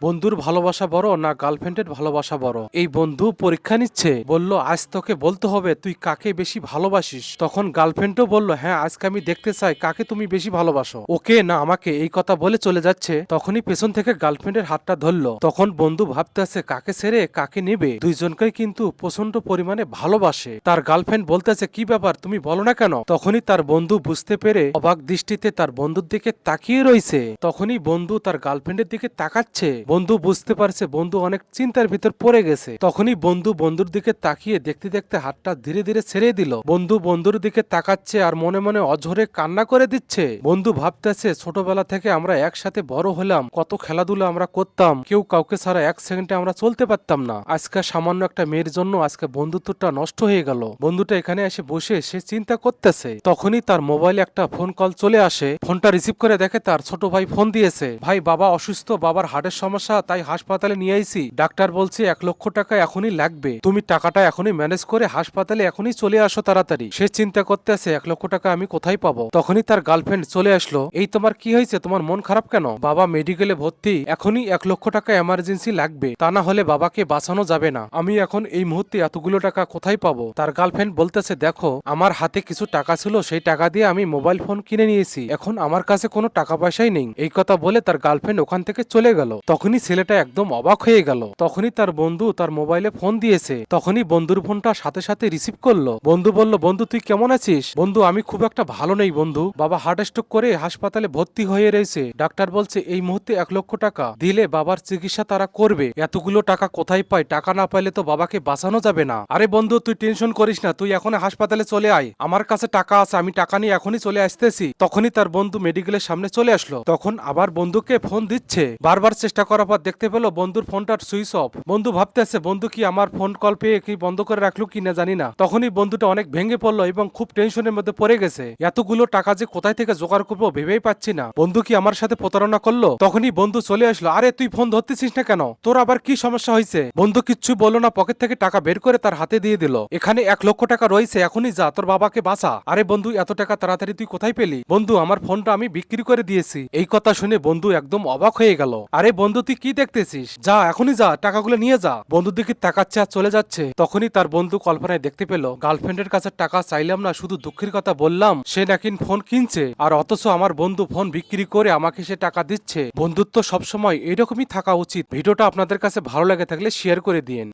বন্ধুর ভালোবাসা বড় না গার্লফ্রেন্ডের ভালোবাসা বড়? এই বন্ধু পরীক্ষা নিচ্ছে, বলল আজ তোকে বলতে হবে তুই কাকে বেশি ভালোবাসিস। তখন গার্লফ্রেন্ডও বলল হ্যাঁ, আজকে আমি দেখতে চাই কাকে তুমি বেশি ভালোবাসো, ওকে না আমাকে। এই কথা বলে চলে যাচ্ছে, তখনই পেছন থেকে গার্লফ্রেন্ডের হাতটা ধরলো। তখন বন্ধু ভাবতেছে কাকে ছেড়ে কাকে নেবে, দুইজনকেই কিন্তু প্রচন্ড পরিমাণে ভালোবাসে। তার গার্লফ্রেন্ড বলতেছে কি ব্যাপার তুমি বলো না কেন। তখনই তার বন্ধু বুঝতে পেরে অবাক দৃষ্টিতে তার বন্ধুর দিকে তাকিয়ে রয়েছে। তখনই বন্ধু তার গার্লফ্রেন্ডের দিকে তাকাচ্ছে, বন্ধু বুঝতে পারছে বন্ধু অনেক চিন্তার ভিতর পড়ে গেছে। তখনই বন্ধু বন্ধুর দিকে তাকিয়ে দেখতে দেখতে হাতটা ধীরে ধীরে ছেড়ে দিল। বন্ধু বন্ধুর দিকে তাকাচ্ছে আর মনে মনে অঝরে কান্না করে দিচ্ছে। বন্ধু ভাবতেছে ছোটবেলা থেকে আমরা একসাথে বড় হলাম, কত খেলাধুলা আমরা করতাম, কেউ কাউকে ছাড়া এক সেকেন্ডে আমরা চলতে পারতাম না। আজকে সামান্য একটা মেয়ের জন্য আজকে বন্ধুত্বটা নষ্ট হয়ে গেল। বন্ধুটা এখানে এসে বসে সে চিন্তা করতেছে, তখনই তার মোবাইলে একটা ফোন কল চলে আসে। ফোনটা রিসিভ করে দেখে তার ছোট ভাই ফোন দিয়েছে। ভাই বাবা অসুস্থ, বাবার হার্টের সমস্যা, তাই হাসপাতালে নিয়ে আইছি। ডাক্তার বলছে 1 লক্ষ টাকা এখনই লাগবে, তুমি টাকাটা এখনই ম্যানেজ করে হাসপাতালে এখনই চলে আসো তাড়াতাড়ি। সে চিন্তা করতে আছে 1 লক্ষ টাকা আমি কোথায় পাবো। তখনই তার গার্লফ্রেন্ড চলে আসলো। এই তোমার কি হয়েছে, তোমার মন খারাপ কেন? বাবা মেডিকেলে ভর্তি, এখনই 1 লক্ষ টাকা এমার্জেন্সি লাগবে, তা না হলে বাবাকে বাঁচানো যাবে না। আমি এখন এই মুহূর্তে এতগুলো টাকা কোথায় পাবো? তার গার্লফ্রেন্ড বলতেছে দেখো আমার হাতে কিছু টাকা ছিল, সেই টাকা দিয়ে আমি মোবাইল ফোন কিনে নিয়েছি, এখন আমার কাছে কোনো টাকা পয়সাই নেই। এই কথা বলে তার গার্লফ্রেন্ড ওখান থেকে চলে গেল। তখনই ছেলেটা একদম অবাক হয়ে গেল। তখনই তার বন্ধু তার মোবাইলে ফোন দিয়েছে। তখনই বন্ধুর ফোনটা সাথে সাথে রিসিভ করলো। বন্ধু বলল বন্ধু তুই কেমন আছিস? বন্ধু আমি খুব একটা ভালো নেই বন্ধু, বাবা হার্ট স্ট্রোক করে হাসপাতালে ভর্তি হয়ে রয়েছে, ডাক্তার বলছে এই মুহূর্তে 1 লক্ষ টাকা দিলে বাবার চিকিৎসা তারা করবে। এতগুলো টাকা কোথায় পাই, টাকা না পাইলে তো বাবাকে বাঁচানো যাবে না। আরে বন্ধু তুই টেনশন করিস না, তুই এখন হাসপাতালে চলে আয়, আমার কাছে টাকা আছে, আমি টাকা নিয়ে এখনই চলে আসতেছি। তখনই তার বন্ধু মেডিকেলের সামনে চলে আসলো। তখন আবার বন্ধুকে ফোন দিচ্ছে, বারবার চেষ্টা করার পর দেখতে পেলো বন্ধুর ফোনটার সুইচ অফ। বন্ধু ভাবতেছে বন্ধু কি আমার ফোন কল পেয়ে কি বন্ধ করে রাখলো কিনা জানি না। তখনই বন্ধুটা অনেক ভেঙে পড়লো এবং খুব টেনশনের মধ্যে পড়ে গেছে, এতগুলো টাকা যে কোথায় থেকে জোগাড় করবো ভেবেই পাচ্ছি না, বন্ধু কি আমার সাথে প্রতারণা করলো। তখনই বন্ধু চলে আসলো, আরে তুই ফোন ধরতেছিস না কেন, তোর আবার কি সমস্যা হয়েছে? বন্ধু কিচ্ছু বললো না, পকেট থেকে টাকা বের করে তার হাতে দিয়ে দিল। এখানে 1 লক্ষ টাকা রয়েছে, এখনই যা তোর বাবাকে বাঁচা। আরে বন্ধু এত টাকা তাড়াতাড়ি তুই কোথায় পেলি? বন্ধু আমার ফোনটা আমি বিক্রি করে দিয়েছি। এই কথা শুনে বন্ধু একদম অবাক হয়ে গেল। আরে বন্ধু তুই কি দেখতেছিস, যা এখনই যা টাকাগুলো নিয়ে যা। বন্ধুর দিকে তাকাচ্ছে আর চলে যাচ্ছে। তখনই তার বন্ধু কল্পনায় দেখতে পেল গার্লফ্রেন্ডের কাছে টাকা চাইলাম না, শুধু দুঃখের কথা বললাম, সে নাকি ফোন কিনছে, আর অথচ আমার বন্ধু ফোন বিক্রি করে আমাকে সে টাকা দিচ্ছে। বন্ধুত্ব সবসময় এরকমই থাকা উচিত। ভিডিওটা আপনাদের কাছে ভালো লাগে থাকলে শেয়ার করে দিয়েন।